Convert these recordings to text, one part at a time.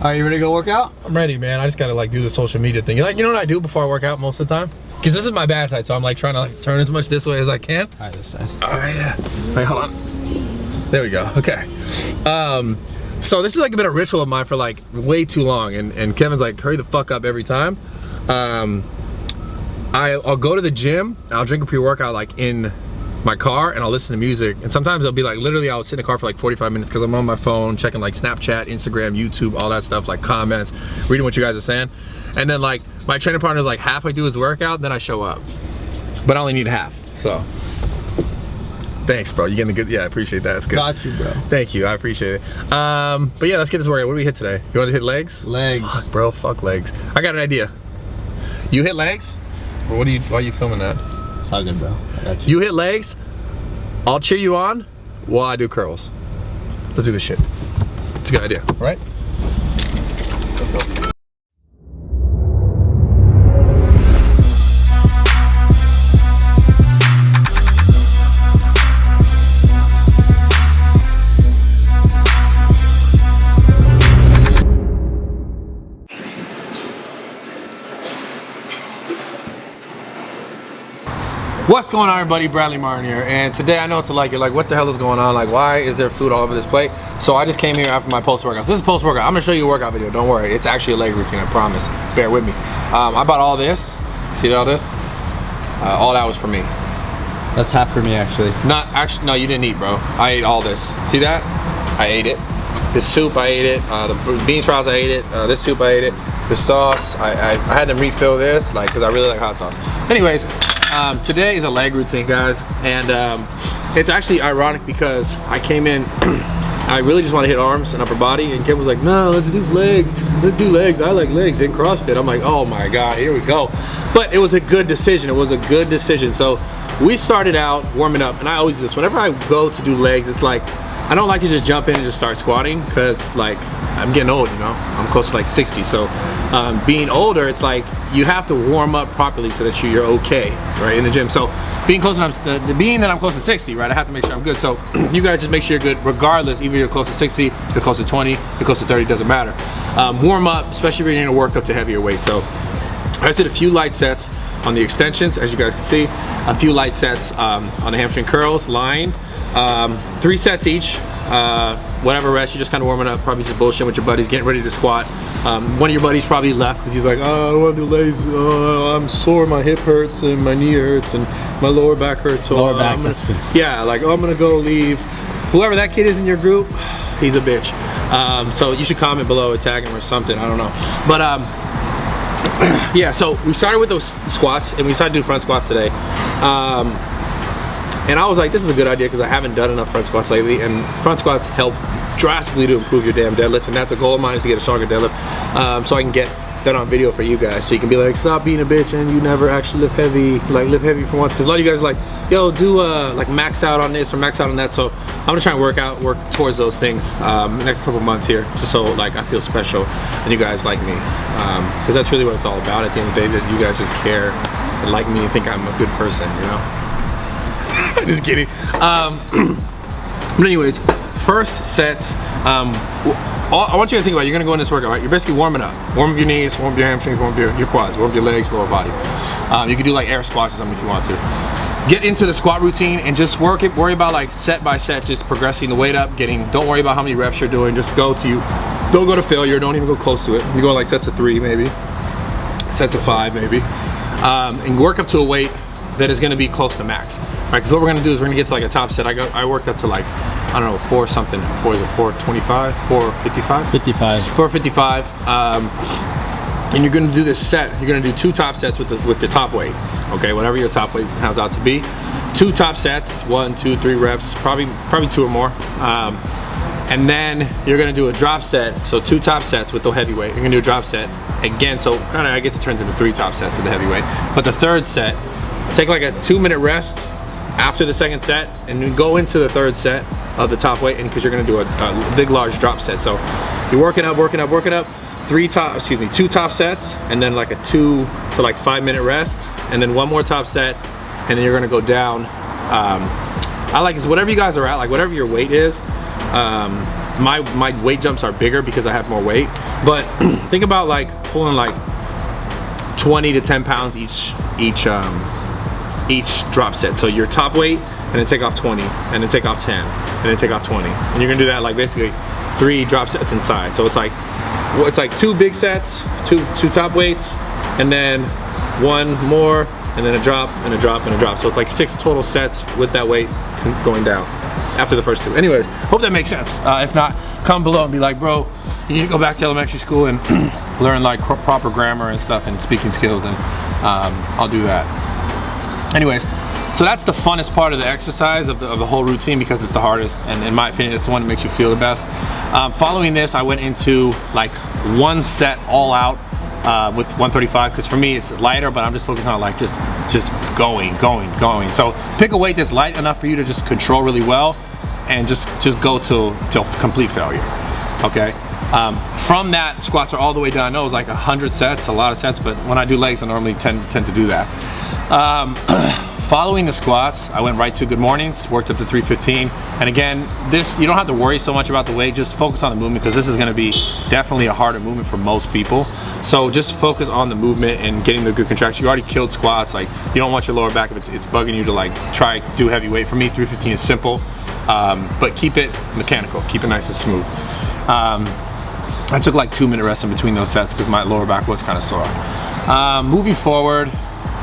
Are you ready to go work out? I'm ready, man. I just gotta like do the social media thing. Like, you know what I do before I work out most of the time? Because this is my bad side, so I'm like trying to like turn as much this way as I can. All right, this side. All right, yeah. Wait, hold on. There we go. Okay. So this is like a bit of ritual of mine for like way too long, and Kevin's like, hurry the fuck up every time. I'll go to the gym, and I'll drink a pre-workout like in my car, and I'll listen to music, and sometimes it'll be like literally I'll sit in the car for like 45 minutes because I'm on my phone checking like Snapchat, Instagram, YouTube, all that stuff, like comments, reading what you guys are saying. And then like my training partner's like halfway through his workout, then I show up, but I only need half. So thanks, bro. You getting the good? Yeah, I appreciate that. That's good. Got you, bro. Thank you. I appreciate it. But yeah, let's get this workout. What do we hit today? You want to hit legs? Legs. Fuck, bro. Fuck legs. I got an idea. You hit legs? Or what do you? Why are you filming that? It's all good, bro. I got you. You hit legs. I'll cheer you on while I do curls. Let's do this shit. It's a good idea, right? Let's go. What's going on, everybody? Bradley Martyn here, and today I know it's like you're like, what the hell is going on? Like, why is there food all over this plate? So I just came here after my post-workout. So this is post-workout. I'm gonna show you a workout video. Don't worry, it's actually a leg routine. I promise. Bear with me. I bought all this. See all this? All that was for me. That's half for me, actually. Not actually. No, you didn't eat, bro. I ate all this. See that? I ate it. This soup, I ate it. The bean sprouts, I ate it. This soup, I ate it. The sauce, I had them refill this, like, because I really like hot sauce. Anyways. Today is a leg routine, guys, and it's actually ironic because I came in, I really just want to hit arms and upper body, and Kim was like, no, let's do legs, I like legs in CrossFit. I'm like, oh my god, here we go. But it was a good decision. So we started out warming up, and I always do this whenever I go to do legs. It's like I don't like to just jump in and just start squatting, because like I'm getting old, you know, I'm close to like 60, so being older, it's like you have to warm up properly so that you're okay, right, in the gym. So being close to being that I'm close to 60, right, I have to make sure I'm good. So you guys just make sure you're good regardless, even if you're close to 60, you're close to 20, you're close to 30, doesn't matter. Warm up, especially if you're going to work up to heavier weight. So I just did a few light sets on the extensions, as you guys can see, a few light sets on the hamstring curls, lying, 3 sets each. Whatever rest, you're just kind of warming up, probably just bullshit with your buddies, getting ready to squat. One of your buddies probably left because he's like, oh, I don't want to do legs, I'm sore, my hip hurts and my knee hurts and my lower back hurts, so lower back, yeah, like, oh, I'm gonna go leave. Whoever that kid is in your group, he's a bitch. So you should comment below, tag him or something, I don't know. But yeah, so we started with those squats, and we decided to do front squats today. And I was like, this is a good idea because I haven't done enough front squats lately, and front squats help drastically to improve your damn deadlift, and that's a goal of mine, is to get a stronger deadlift, so I can get that on video for you guys, so you can be like, stop being a bitch and you never actually lift heavy, like lift heavy for once, because a lot of you guys are like, yo, do like max out on this or max out on that. So I'm gonna try and work towards those things next couple months here, just so like I feel special and you guys like me, because that's really what it's all about at the end of the day, that you guys just care and like me and think I'm a good person, you know. Just kidding. But anyways, first sets, I want you guys to think about it. You're gonna go in this workout, right? You're basically warming up. Warm up your knees, warm up your hamstrings, warm up your quads, warm up your legs, lower body. You can do like air squats or something if you want to. Get into the squat routine and just worry about like set by set, just progressing the weight up, don't worry about how many reps you're doing, just don't go to failure, don't even go close to it. You go like sets of 3 maybe, sets of 5 maybe, and work up to a weight that is gonna be close to max, right? Because what we're gonna do is we're gonna get to like a top set. I worked up to like, I don't know, 4 something. 425, 455? 55. 455. And you're gonna do this set. You're gonna do 2 top sets with the top weight. Okay, whatever your top weight turns out to be. 2 top sets, 1, 2, 3 reps, probably 2 or more. And then you're gonna do a drop set. So 2 top sets with the heavy weight. You're gonna do a drop set again. So kind of, I guess it turns into 3 top sets with the heavy weight. But the third set, take like a 2-minute rest after the second set, and then go into the third set of the top weight, and because you're gonna do a big large drop set. So you're working up, 2 top sets, and then like a 2 to like 5-minute rest, and then 1 more top set, and then you're gonna go down. I like is whatever you guys are at, like whatever your weight is, my weight jumps are bigger because I have more weight. But think about like pulling like 20 to 10 pounds each drop set. So your top weight, and then take off 20, and then take off 10, and then take off 20. And you're gonna do that like basically 3 drop sets inside. So it's like 2 big sets, two top weights, and then 1 more, and then a drop, and a drop, and a drop. So it's like 6 total sets with that weight going down after the first 2. Anyways, hope that makes sense. If not, comment below and be like, bro, you need to go back to elementary school and learn like proper grammar and stuff and speaking skills, and I'll do that. Anyways, so that's the funnest part of the exercise of the whole routine, because it's the hardest, and in my opinion, it's the one that makes you feel the best. Following this, I went into like 1 set all out with 135, because for me it's lighter, but I'm just focused on like just going. So pick a weight that's light enough for you to just control really well, and just go till complete failure. Okay. From that, squats are all the way down. I know it was like 100 sets, a lot of sets, but when I do legs, I normally tend to do that. Following the squats, I went right to good mornings, worked up to 315. And again, this, you don't have to worry so much about the weight, just focus on the movement, because this is gonna be definitely a harder movement for most people. So just focus on the movement and getting the good contraction. You already killed squats, like you don't want your lower back if it's bugging you to like try do heavy weight. For me, 315 is simple, but keep it mechanical, keep it nice and smooth. I took like 2-minute rest in between those sets because my lower back was kind of sore. Moving forward,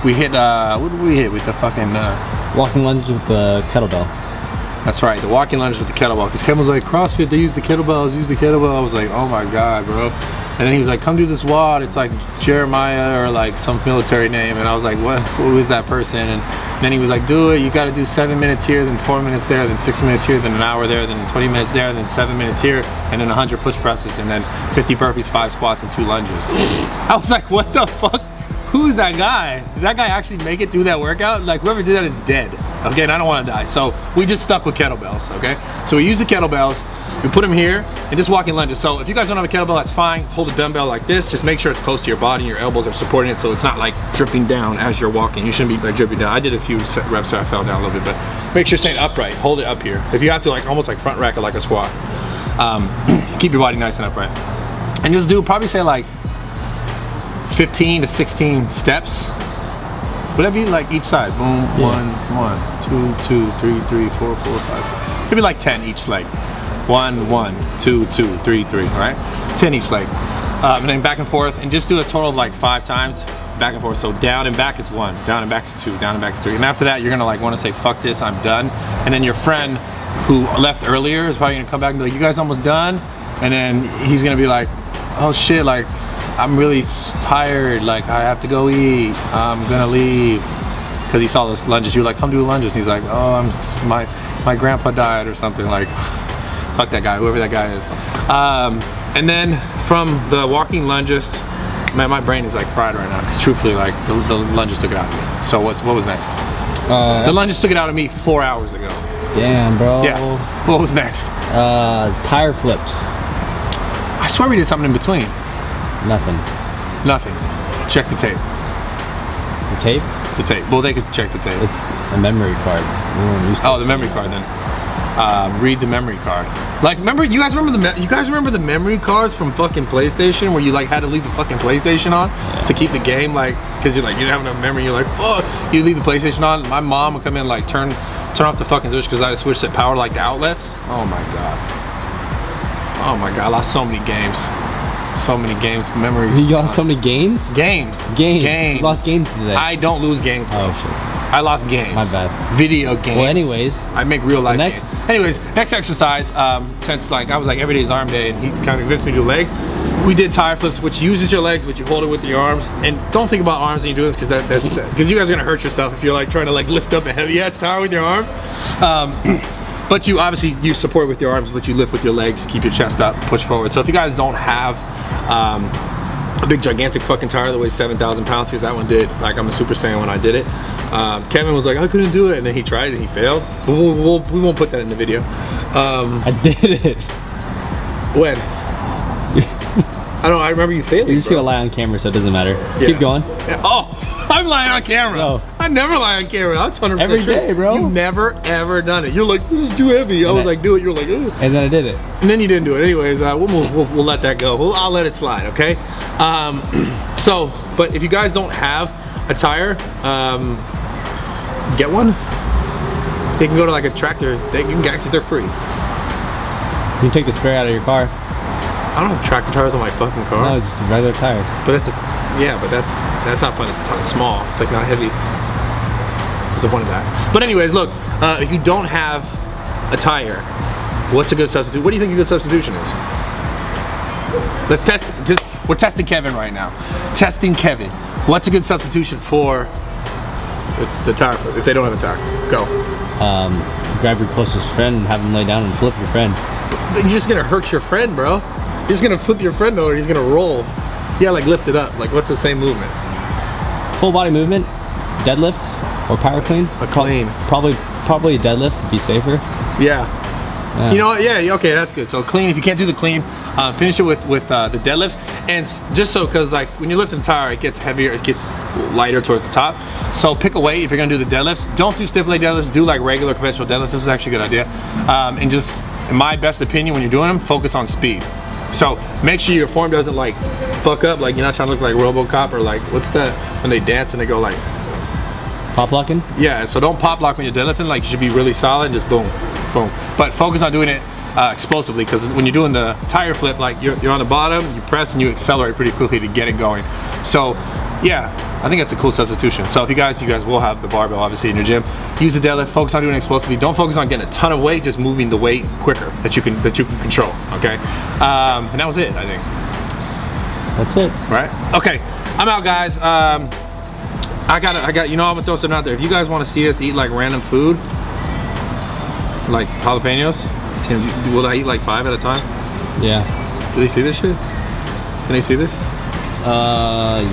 we hit, what did we hit with the fucking... walking lunge with the kettlebell. That's right, the walking lunge with the kettlebell. Because Kevin was like, CrossFit, they use the kettlebells, use the kettlebell. I was like, oh my God, bro. And then he was like, come do this WOD. It's like Jeremiah or like some military name. And I was like, what? Who is that person? And then he was like, do it. You got to do 7 minutes here, then 4 minutes there, then 6 minutes here, then an hour there, then 20 minutes there, then 7 minutes here, and then 100 push presses, and then 50 burpees, 5 squats, and 2 lunges. I was like, what the fuck? Who's that guy? Did that guy actually make it through that workout? Like, whoever did that is dead. Okay, and I don't want to die. So we just stuck with kettlebells, okay? So we use the kettlebells, we put them here, and just walking lunges. So if you guys don't have a kettlebell, that's fine. Hold a dumbbell like this. Just make sure it's close to your body and your elbows are supporting it, so it's not like dripping down as you're walking. You shouldn't be like dripping down. I did a few reps, so I fell down a little bit, but make sure you're staying upright. Hold it up here. If you have to, like almost like front rack it like a squat. Keep your body nice and upright. And just do, probably say like 15 to 16 steps. Would that be like each side? Boom, yeah. 1, 2, 3, 4, 5, 6. Maybe like 10 each leg. 1, 2, 3, right? 10 each leg. And then back and forth, and just do a total of like 5 times back and forth. So down and back is 1, down and back is 2, down and back is 3. And after that, you're gonna like wanna say, fuck this, I'm done. And then your friend who left earlier is probably gonna come back and be like, you guys almost done? And then he's gonna be like, oh shit, like, I'm really tired, like I have to go eat, I'm gonna leave. Because he saw this lunges, you were like, come do lunges. And he's like, oh, my grandpa died or something, like, fuck that guy, whoever that guy is. And then from the walking lunges, man, my brain is like fried right now, because truthfully, like, the lunges took it out of me. So what was next? The lunges took it out of me 4 hours ago. Damn, bro. Yeah, what was next? Tire flips. I swear we did something in between. Nothing. Check the tape. The tape? The tape. Well, they could check the tape. It's a memory card. Oh, the memory card then. Read the memory card. Like, remember? You guys remember the memory cards from fucking PlayStation, where you like had to leave the fucking PlayStation on to keep the game, like, because you're like, you don't have enough memory. You're like, fuck. You leave the PlayStation on. My mom would come in and like turn off the fucking switch because I had to switch that power like the outlets. Oh my god. Oh my god. I lost so many games. So many games, memories. You lost so many games? Games. You lost games today. I don't lose games, bro. Oh shit. I lost games. My bad. Video games. Well, anyways. I make real life games. Anyways, next exercise, since like I was like, every day's arm day, and he kind of convinced me to do legs. We did tire flips, which uses your legs, but you hold it with your arms. And don't think about arms when you do this, because you guys are gonna hurt yourself if you're like trying to like lift up a heavy ass tire with your arms. But you obviously, you support with your arms, but you lift with your legs, keep your chest up, push forward. So if you guys don't have a big gigantic fucking tire that weighs 7,000 pounds, because that one did, like I'm a Super Saiyan when I did it. Kevin was like, I couldn't do it, and then he tried it and he failed. We won't put that in the video. I did it. When? I remember you failing. You're just gonna lie on camera, so it doesn't matter. Yeah. Keep going. Yeah. Oh, I'm lying on camera. No. I never lie on camera. That's 100% Every true. day, bro. You never ever done it. You're like, this is too heavy. I was like, do it. You're like, ugh. And then I did it. And then you didn't do it. Anyways, we'll move. We'll let that go. I'll let it slide. Okay. But if you guys don't have a tire, get one. They can go to like a tractor. They're free. You can take the spare out of your car. I don't have tractor tires on my fucking car. No, it's just a regular tire. But that's not fun. It's small. It's like not heavy. What's the point of that? But anyways, look. If you don't have a tire, what's a good substitute? What do you think a good substitution is? Let's test. We're testing Kevin right now. Testing Kevin. What's a good substitution for the tire flip if they don't have a tire? Go. Grab your closest friend and have him lay down and flip your friend. But you're just gonna hurt your friend, bro. You're just gonna flip your friend over. He's gonna roll. Yeah, like lift it up. Like what's the same movement? Full body movement, deadlift or power clean. A clean. Probably a deadlift to be safer. Yeah. You know what? Yeah. Okay, that's good. So clean. If you can't do the clean, finish it with the deadlifts. And just so, cause like when you lift the tire, it gets heavier. It gets lighter towards the top. So pick a weight if you're gonna do the deadlifts. Don't do stiff leg deadlifts. Do like regular conventional deadlifts. This is actually a good idea. And just, in my best opinion, when you're doing them, focus on speed. So make sure your form doesn't like fuck up. Like you're not trying to look like RoboCop or like what's that when they dance and they go like pop locking. Yeah. So don't pop lock when you're deadlifting. Like you should be really solid. And just boom, boom. But focus on doing it explosively because when you're doing the tire flip, like you're on the bottom, you press and you accelerate pretty quickly to get it going. So yeah, I think that's a cool substitution. So if you guys will have the barbell obviously in your gym. Use the deadlift. Focus on doing it explosively. Don't focus on getting a ton of weight. Just moving the weight quicker that you can control. Okay. And that was it. I think. That's it. Right. Okay. I'm out, guys. I got. You know, I'm gonna throw something out there. If you guys want to see us eat like random food, like jalapenos, Tim, will I eat like 5 at a time? Yeah. Do they see this shit? Can they see this?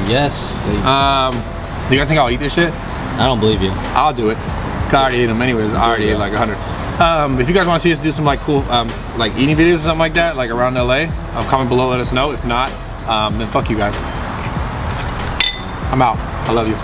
Yes. Do you guys think I'll eat this shit? I don't believe you. I'll do it. I already ate them anyways. I already ate like 100. If you guys want to see us do some like cool like eating videos or something like that, like around LA, comment below, let us know. If not, then fuck you guys. I'm out. I love you.